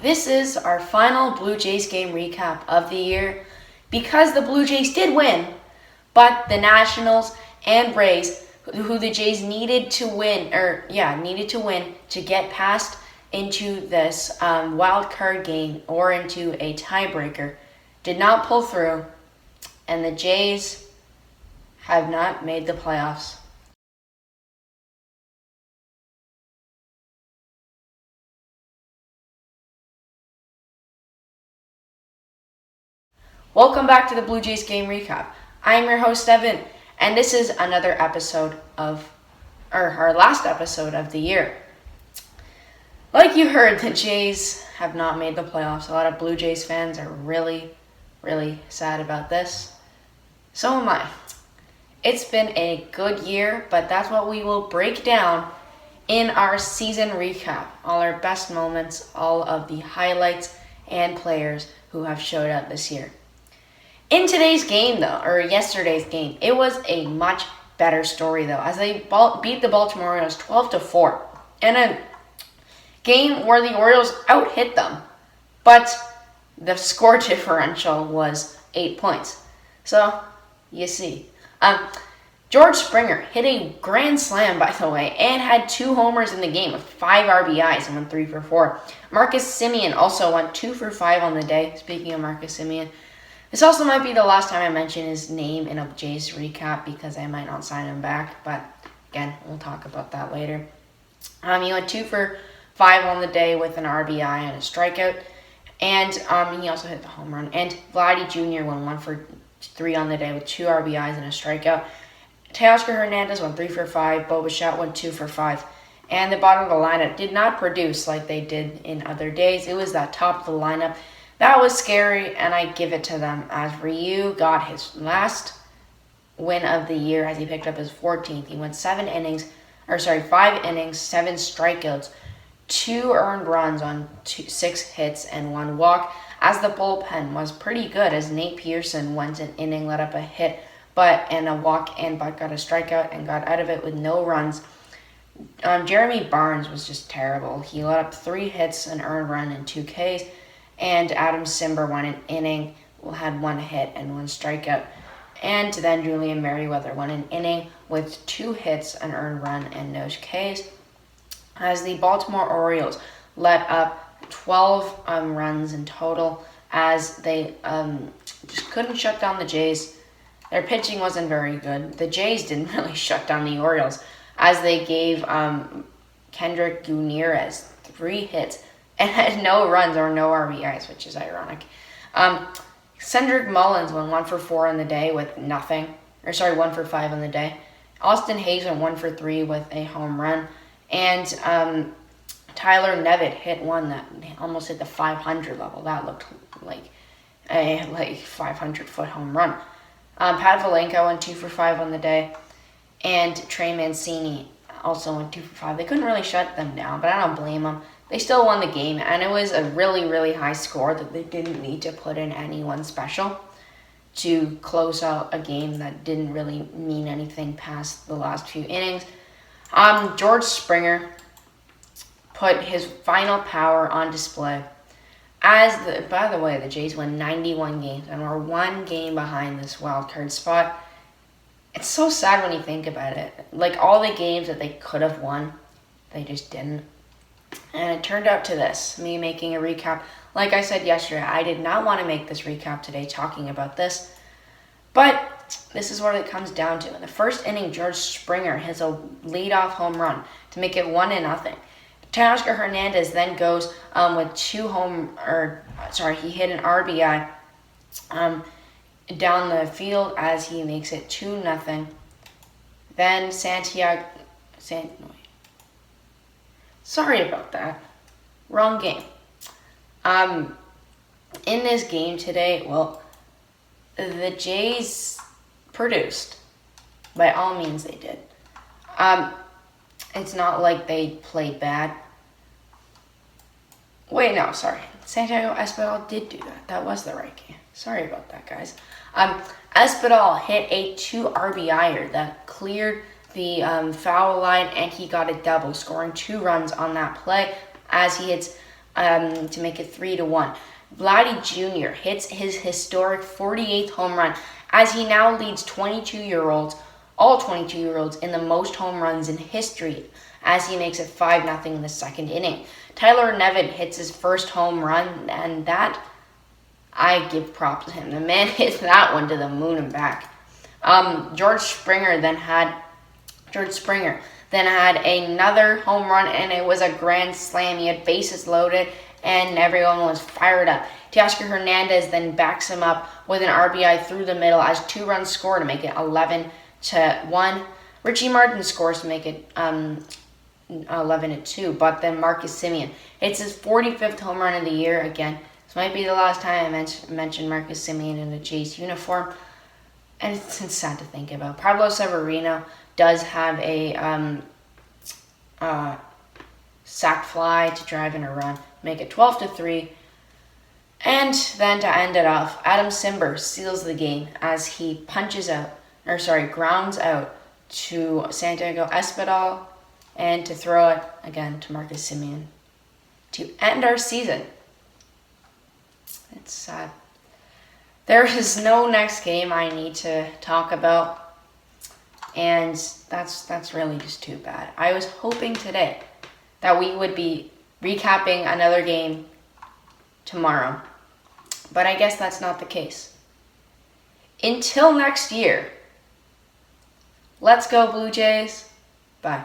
This is our final Blue Jays game recap of the year because the Blue Jays did win, but the Nationals and Rays, who the Jays needed to win to get past into this wild card game or into a tiebreaker, did not pull through, and the Jays have not made the playoffs. Welcome back to the Blue Jays game recap. I'm your host, Evan, and this is another episode of, our last episode of the year. Like you heard, the Jays have not made the playoffs. A lot of Blue Jays fans are really, really sad about this. So am I. It's been a good year, but that's what we will break down in our season recap. All our best moments, all of the highlights and players who have showed up this year. In today's game, yesterday's game, it was a much better story, though, as they beat the Baltimore Orioles 12-4 in a game where the Orioles out-hit them, but the score differential was 8 points. So, you see. George Springer hit a grand slam, by the way, and had 2 homers in the game with 5 RBIs and went 3 for 4. Marcus Semien also went 2 for 5 on the day. Speaking of Marcus Semien, this also might be the last time I mention his name in a Jays recap because I might not sign him back, but again, we'll talk about that later. He went 2 for 5 on the day with an RBI and a strikeout, and he also hit the home run. And Vladdy Jr. went 1 for 3 on the day with 2 RBIs and a strikeout. Teoscar Hernandez went 3 for 5, Bo Bichette went 2 for 5. And the bottom of the lineup did not produce like they did in other days. It was that top of the lineup. That was scary, and I give it to them, as Ryu got his last win of the year as he picked up his 14th. He went 5 innings, 7 strikeouts, 2 earned runs on 6 hits, and 1 walk, as the bullpen was pretty good, as Nate Pearson went an inning, let up a hit, and a walk, but got a strikeout and got out of it with no runs. Jeremy Barnes was just terrible. He let up 3 hits, an earned run, and 2 Ks. And Adam Simber won an inning, had 1 hit and 1 strikeout. And then Julian Merryweather won an inning with 2 hits, an earned run, and no Ks. As the Baltimore Orioles let up 12 runs in total, as they just couldn't shut down the Jays. Their pitching wasn't very good. The Jays didn't really shut down the Orioles, as they gave Kendrick Gutierrez 3 hits and had no runs or no RBIs, which is ironic. Cedric Mullins went 1 for 4 on the day with nothing. 1 for 5 on the day. Austin Hayes went 1 for 3 with a home run. And Tyler Nevitt hit one that almost hit the 500 level. That looked like a 500-foot home run. Pat Valenko went 2 for 5 on the day. And Trey Mancini also went 2 for 5. They couldn't really shut them down, but I don't blame them. They still won the game, and it was a really, really high score that they didn't need to put in anyone special to close out a game that didn't really mean anything past the last few innings. George Springer put his final power on display. By the way, the Jays won 91 games, and we're 1 game behind this wild card spot. It's so sad when you think about it. Like, all the games that they could have won, they just didn't. And it turned out to this, me making a recap. Like I said yesterday, I did not want to make this recap today talking about this. But this is what it comes down to. In the first inning, George Springer hits a leadoff home run to make it 1-0. Teoscar Hernandez then goes with he hit an RBI down the field as he makes it 2-0. Then sorry about that. Wrong game. In this game today, the Jays produced. By all means, they did. It's not like they played bad. Santiago Espinal did do that. That was the right game. Sorry about that, guys. Espinal hit a 2 RBIer that cleared the foul line, and he got a double, scoring 2 runs on that play as he hits to make it 3-1. Vladdy Jr. hits his historic 48th home run as he now leads all 22-year-olds in the most home runs in history as he makes it 5-0 in the second inning. Tyler Nevin hits his first home run, and that, I give props to him. The man hit that one to the moon and back. George Springer then had another home run, and it was a grand slam. He had bases loaded, and everyone was fired up. Teoscar Hernandez then backs him up with an RBI through the middle as 2 runs score to make it 11-1. Richie Martin scores to make it 11-2, but then Marcus Semien hits his 45th home run of the year again. This might be the last time I mention Marcus Semien in a Jays uniform, and it's sad to think about. Pablo Severino does have a sac fly to drive in a run, make it 12-3. And then to end it off, Adam Simber seals the game as he grounds out to Santiago Espinal and to throw it again to Marcus Semien to end our season. It's sad. There is no next game I need to talk about, and that's really just too bad. I was hoping today that we would be recapping another game tomorrow, but I guess that's not the case. Until next year, let's go Blue Jays. Bye.